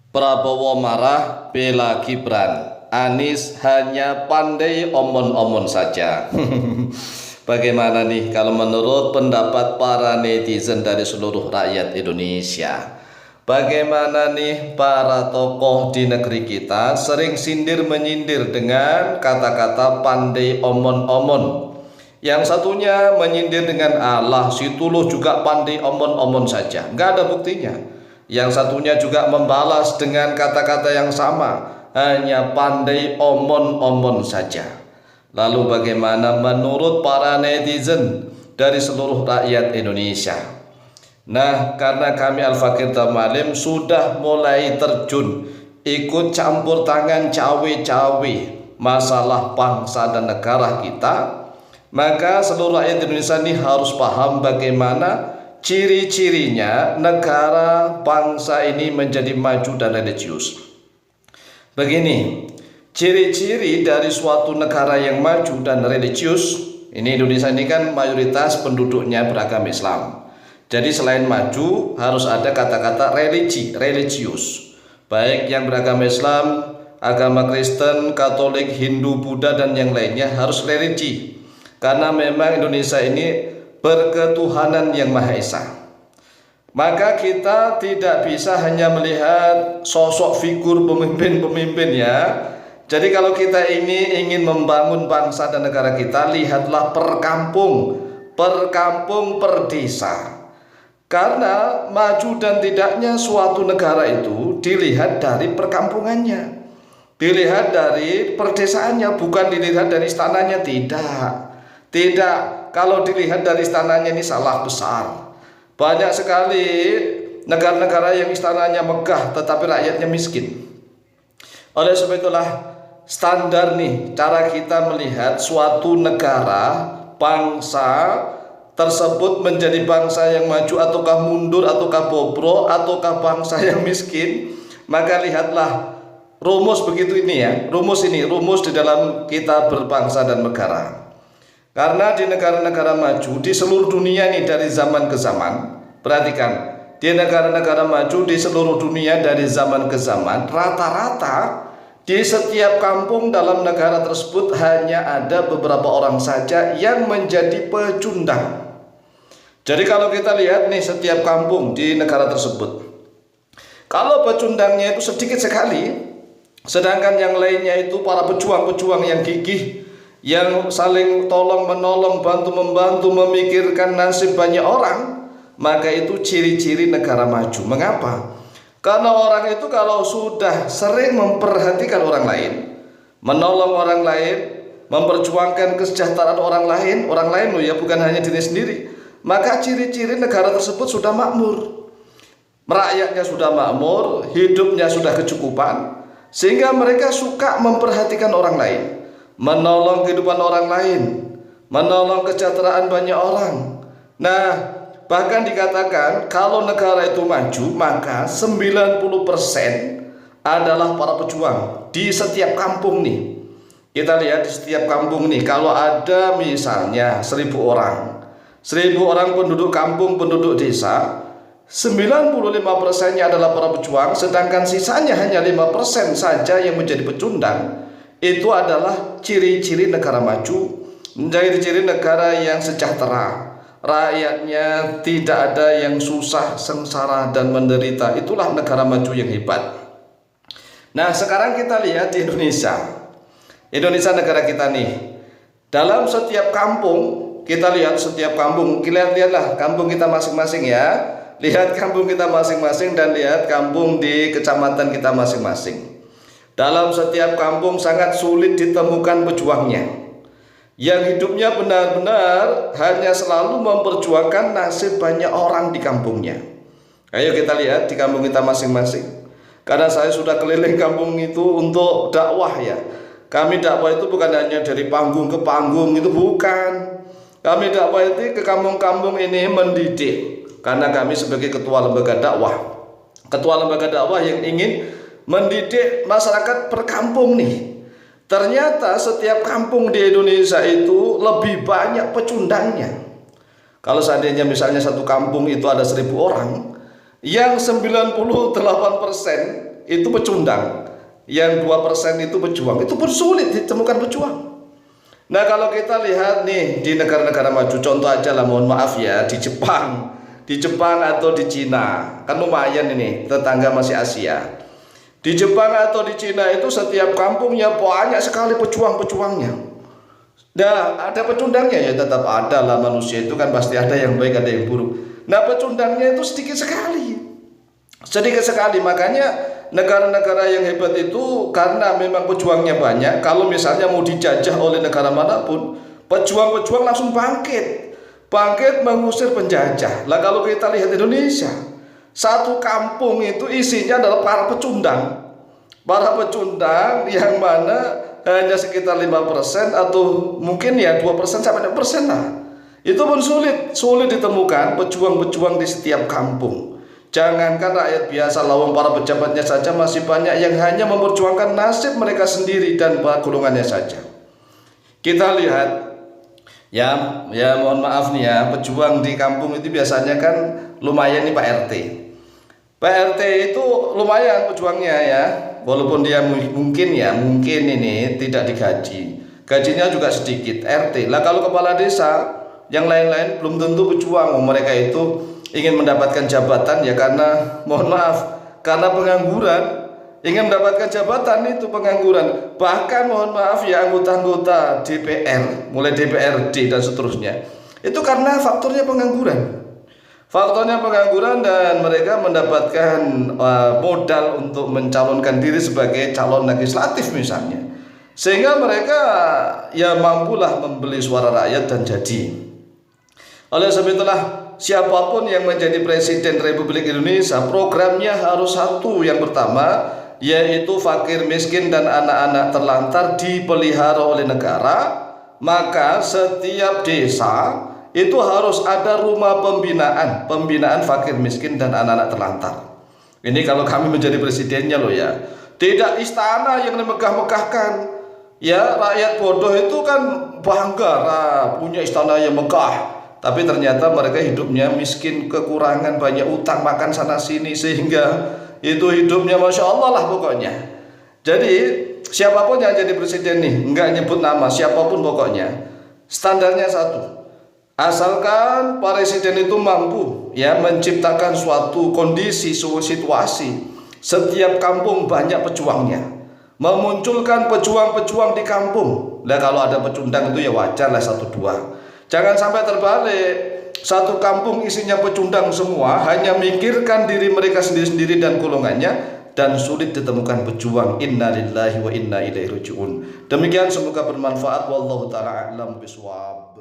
Prabowo marah bela Gibran, Anies hanya pandai omon-omon saja. Bagaimana nih kalau menurut pendapat para netizen dari seluruh rakyat Indonesia? Bagaimana nih para tokoh di negeri kita sering sindir menyindir dengan kata-kata pandai omon-omon. Yang satunya menyindir dengan Allah, si Tuluh juga pandai omon-omon saja, nggak ada buktinya. Yang satunya juga membalas dengan kata-kata yang sama, hanya pandai omon-omon saja. Lalu bagaimana menurut para netizen dari seluruh rakyat Indonesia? Nah, karena kami Al-Fakir Tamalim sudah mulai terjun ikut campur tangan cawe-cawe masalah bangsa dan negara kita, maka seluruh rakyat Indonesia ini harus paham bagaimana ciri-cirinya negara bangsa ini menjadi maju dan religius. Begini, ciri-ciri dari suatu negara yang maju dan religius, ini Indonesia ini kan mayoritas penduduknya beragama Islam. Jadi selain maju harus ada kata-kata religi, religius. Baik yang beragama Islam, agama Kristen, Katolik, Hindu, Buddha dan yang lainnya harus religi. Karena memang Indonesia ini berketuhanan yang Maha Esa. Maka kita tidak bisa hanya melihat sosok figur pemimpin-pemimpin ya. Jadi kalau kita ini ingin membangun bangsa dan negara kita, lihatlah per kampung, per desa. Karena maju dan tidaknya suatu negara itu dilihat dari perkampungannya, dilihat dari perdesaannya, bukan dilihat dari istananya. Tidak, kalau dilihat dari istananya ini salah besar. Banyak sekali negara-negara yang istananya megah tetapi rakyatnya miskin. Oleh sebab itulah standar nih cara kita melihat suatu negara, bangsa tersebut menjadi bangsa yang maju ataukah mundur, ataukah bobrok, ataukah bangsa yang miskin. Maka lihatlah rumus begitu ini ya, rumus di dalam kita berbangsa dan negara. Karena di negara-negara maju di seluruh dunia nih dari zaman ke zaman, perhatikan, di negara-negara maju di seluruh dunia dari zaman ke zaman, rata-rata di setiap kampung dalam negara tersebut hanya ada beberapa orang saja yang menjadi pecundang. Jadi kalau kita lihat nih setiap kampung di negara tersebut, kalau pecundangnya itu sedikit sekali, sedangkan yang lainnya itu para pejuang-pejuang yang gigih, yang saling tolong menolong, bantu membantu, memikirkan nasib banyak orang, maka itu ciri-ciri negara maju. Mengapa? Karena orang itu kalau sudah sering memperhatikan orang lain, menolong orang lain, memperjuangkan kesejahteraan orang lain loh ya, bukan hanya diri sendiri, maka ciri-ciri negara tersebut sudah makmur, rakyatnya sudah makmur, hidupnya sudah kecukupan, sehingga mereka suka memperhatikan orang lain, menolong kehidupan orang lain, menolong kesejahteraan banyak orang. Nah, bahkan dikatakan kalau negara itu maju, maka 90% adalah para pejuang di setiap kampung nih. Kita lihat di setiap kampung nih, kalau ada misalnya 1000 orang penduduk kampung, penduduk desa, 95%-nya adalah para pejuang, sedangkan sisanya hanya 5% saja yang menjadi pecundang. Itu adalah ciri-ciri negara maju, menjadi ciri negara yang sejahtera, rakyatnya tidak ada yang susah, sengsara dan menderita. Itulah negara maju yang hebat. Nah, sekarang kita lihat di Indonesia negara kita nih, dalam setiap kampung, kita lihat setiap kampung, lihatlah kampung kita masing-masing ya, lihat kampung kita masing-masing dan lihat kampung di kecamatan kita masing-masing. Dalam setiap kampung sangat sulit ditemukan pejuangnya, yang hidupnya benar-benar hanya selalu memperjuangkan nasib banyak orang di kampungnya. Ayo kita lihat di kampung kita masing-masing. Karena saya sudah keliling kampung itu untuk dakwah ya. Kami dakwah itu bukan hanya dari panggung ke panggung, itu bukan. Kami dakwah itu ke kampung-kampung ini mendidik. Karena kami sebagai ketua lembaga dakwah yang ingin mendidik masyarakat per kampung nih. Ternyata setiap kampung di Indonesia itu lebih banyak pecundangnya. Kalau seandainya misalnya satu kampung itu ada 1000 orang, Yang 98% itu pecundang, yang 2% itu pejuang. Itu pun sulit ditemukan pejuang. Nah, kalau kita lihat nih di negara-negara maju, contoh aja lah, mohon maaf ya, di Jepang atau di Cina, kan lumayan ini, tetangga masih Asia. Di Jepang atau di Cina itu setiap kampungnya banyak sekali pejuang-pejuangnya. Nah, ada pecundangnya ya, tetap ada lah, manusia itu kan pasti ada yang baik, ada yang buruk. Nah, pecundangnya itu sedikit sekali, makanya negara-negara yang hebat itu karena memang pejuangnya banyak. Kalau misalnya mau dijajah oleh negara manapun, pejuang-pejuang langsung bangkit mengusir penjajah. Lah kalau kita lihat Indonesia, satu kampung itu isinya adalah para pecundang yang mana hanya sekitar 5% atau mungkin ya 2% sampai 6% lah. Itu pun sulit ditemukan pejuang-pejuang di setiap kampung. Jangankan rakyat biasa, lawang para pejabatnya saja masih banyak yang hanya memperjuangkan nasib mereka sendiri dan golongannya saja. Kita lihat ya mohon maaf nih ya, pejuang di kampung itu biasanya kan lumayan nih Pak RT. Pak RT itu lumayan pejuangnya ya, walaupun dia mungkin ini tidak digaji, gajinya juga sedikit RT. Lah kalau kepala desa yang lain-lain belum tentu pejuang, mereka itu ingin mendapatkan jabatan ya karena mohon maaf, karena pengangguran, ingin mendapatkan jabatan itu pengangguran. Bahkan mohon maaf ya, anggota-anggota DPR, mulai DPRD dan seterusnya, itu karena faktornya pengangguran dan mereka mendapatkan modal untuk mencalonkan diri sebagai calon legislatif misalnya, sehingga mereka ya mampulah membeli suara rakyat dan jadi. Oleh sebab itulah, siapapun yang menjadi Presiden Republik Indonesia, programnya harus satu. Yang pertama yaitu fakir miskin dan anak-anak terlantar dipelihara oleh negara. Maka setiap desa itu harus ada rumah pembinaan fakir miskin dan anak-anak terlantar. Ini kalau kami menjadi presidennya loh ya, tidak istana yang dimegah-megahkan. Ya, rakyat bodoh itu kan bangga punya istana yang megah, tapi ternyata mereka hidupnya miskin, kekurangan, banyak utang, makan sana sini, sehingga itu hidupnya Masya Allah lah pokoknya. Jadi siapapun yang jadi presiden nih, enggak nyebut nama, siapapun pokoknya, standarnya satu. Asalkan presiden itu mampu ya menciptakan suatu kondisi, situasi, setiap kampung banyak pejuangnya, memunculkan pejuang-pejuang di kampung. Nah kalau ada pecundang itu ya wajar lah 1-2. Jangan sampai terbalik, satu kampung isinya pecundang semua, hanya mikirkan diri mereka sendiri-sendiri dan golongannya, dan sulit ditemukan pejuang. Inna lillahi wa inna ilaihi raji'un. Demikian, semoga bermanfaat. Wallahu ta'ala a'lam bishawab.